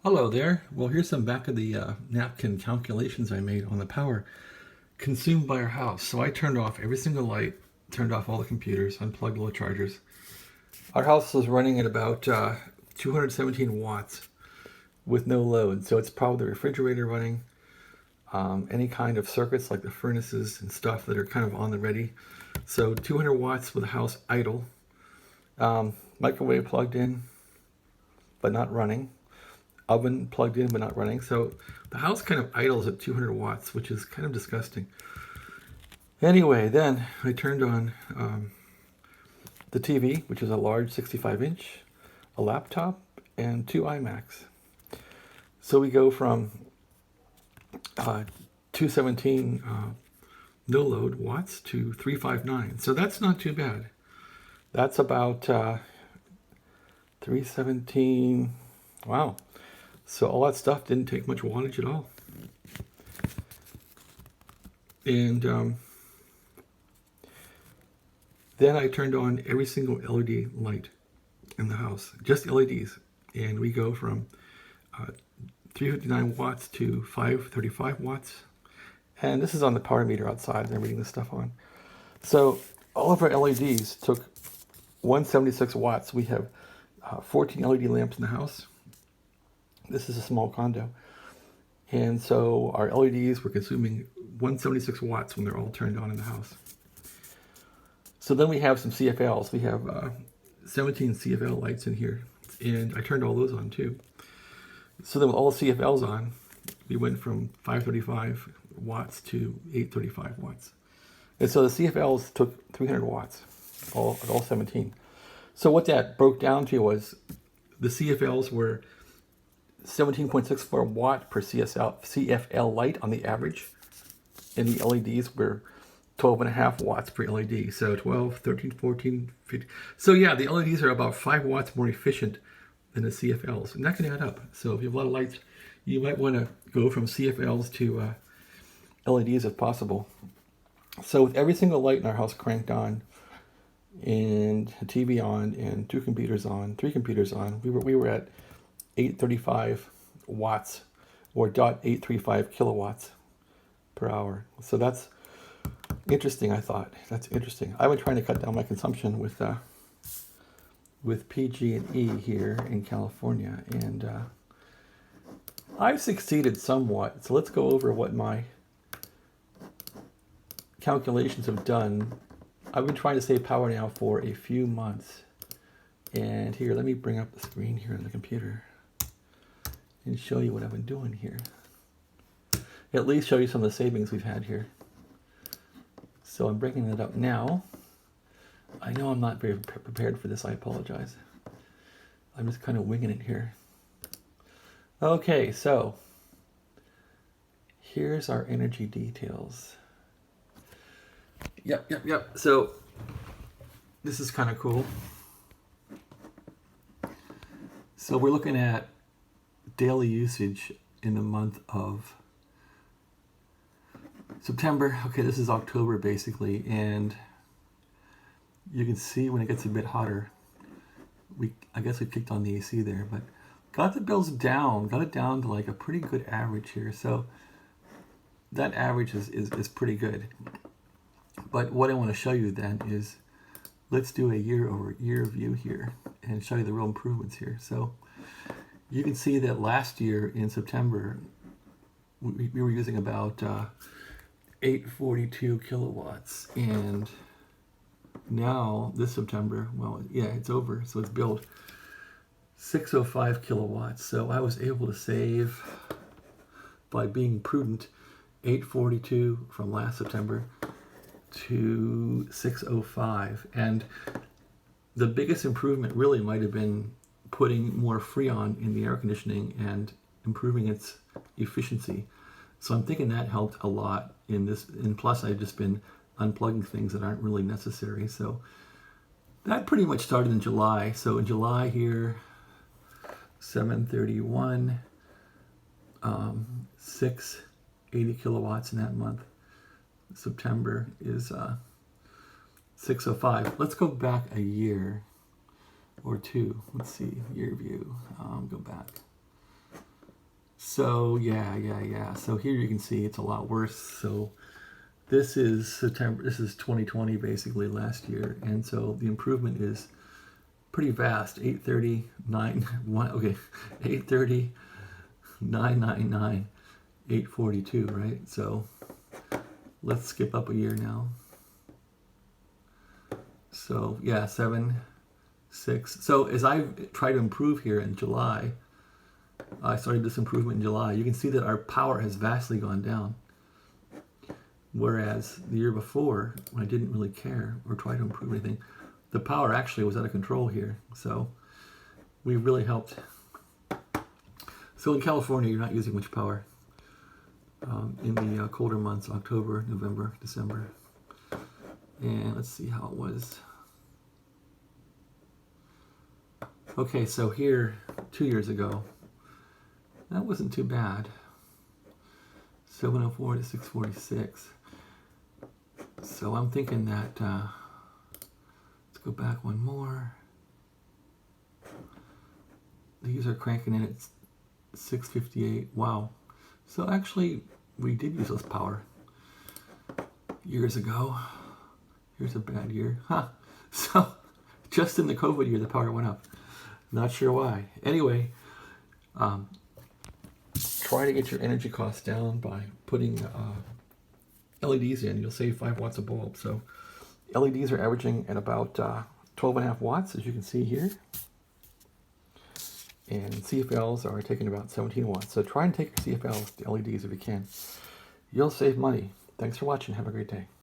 Hello there. Well, here's some back of the napkin calculations I made on the power consumed by our house. So I turned off every single light, turned off all the computers, unplugged all the chargers. Our house was running at about 217 watts with no load. So it's probably the refrigerator running, any kind of circuits like the furnaces and stuff that are kind of on the ready. So 200 watts with the house idle. Microwave plugged in, but not running. Oven plugged in but not running. So the house kind of idles at 200 watts, which is kind of disgusting. Anyway, then I turned on the TV, which is a large 65-inch, a laptop, and two iMacs. So we go from 217 no load watts to 359. So that's not too bad. That's about 317. Wow. So all that stuff didn't take much wattage at all. And then I turned on every single LED light in the house, just LEDs. And we go from 359 watts to 535 watts. And this is on the power meter outside, and I'm reading this stuff on. So all of our LEDs took 176 watts. We have 14 LED lamps in the house. This is a small condo. And so our LEDs were consuming 176 watts when they're all turned on in the house. So then we have some CFLs. We have 17 CFL lights in here. And I turned all those on too. So then with all the CFLs on, we went from 535 watts to 835 watts. And so the CFLs took 300 watts, all 17. So what that broke down to was the CFLs were 17.64 watt per CFL light on the average, and the LEDs were 12.5 watts per LED. So 12, 13, 14, 15. So yeah, the LEDs are about 5 watts more efficient than the CFLs, and that can add up. So if you have a lot of lights, you might want to go from CFLs to LEDs if possible. So with every single light in our house cranked on, and a TV on, and two computers on, three computers on, we were at 835 watts, or 0.835 kilowatts per hour. So that's interesting. I thought that's interesting. I've been trying to cut down my consumption with PG&E here in California, and I've succeeded somewhat. So let's go over what my calculations have done. I've been trying to save power now for a few months, and here, let me bring up the screen here on the computer and show you what I've been doing here. At least show you some of the savings we've had here. So I'm breaking it up now. I know I'm not very prepared for this. I apologize. I'm just kind of winging it here. Okay, so here's our energy details. Yep. So this is kind of cool. So we're looking at daily usage in the month of September. Okay, this is October basically, and you can see when it gets a bit hotter, I guess we kicked on the AC there, but got the bills down, got it down to like a pretty good average here. So that average is pretty good. But what I want to show you then is, let's do a year-over-year view here and show you the real improvements here. So you can see that last year in September, we were using about 842 kilowatts, and now this September, well, yeah, it's over, so it's billed 605 kilowatts. So I was able to save, by being prudent, 842 from last September to 605. And the biggest improvement really might have been putting more Freon in the air conditioning and improving its efficiency. So I'm thinking that helped a lot in this, and plus I've just been unplugging things that aren't really necessary. So that pretty much started in July. So in July here, 731, 680 kilowatts in that month. September is 605. Let's go back a year or two. Let's see, year view. Go back. So yeah. So here you can see it's a lot worse. So this is September. This is 2020, basically last year, and so the improvement is pretty vast. 830, 1. Okay, 830, 999, 842. Right. So let's skip up a year now. So yeah, 7, 6. So as I try to improve here in July, I started this improvement in July. You can see that our power has vastly gone down. Whereas the year before, when I didn't really care or try to improve anything, the power actually was out of control here. So we really helped. So in California, you're not using much power in the colder months, October, November, December. And let's see how it was. Okay, so here, 2 years ago, that wasn't too bad. 704 to 646. So I'm thinking that, let's go back one more. These are cranking in at 658. Wow. So actually, we did use less power years ago. Here's a bad year. Huh. So just in the COVID year, the power went up. Not sure why. Anyway, try to get your energy costs down by putting LEDs in. You'll save 5 watts a bulb. So LEDs are averaging at about 12.5 watts, as you can see here. And CFLs are taking about 17 watts. So try and take your CFLs to LEDs if you can. You'll save money. Thanks for watching. Have a great day.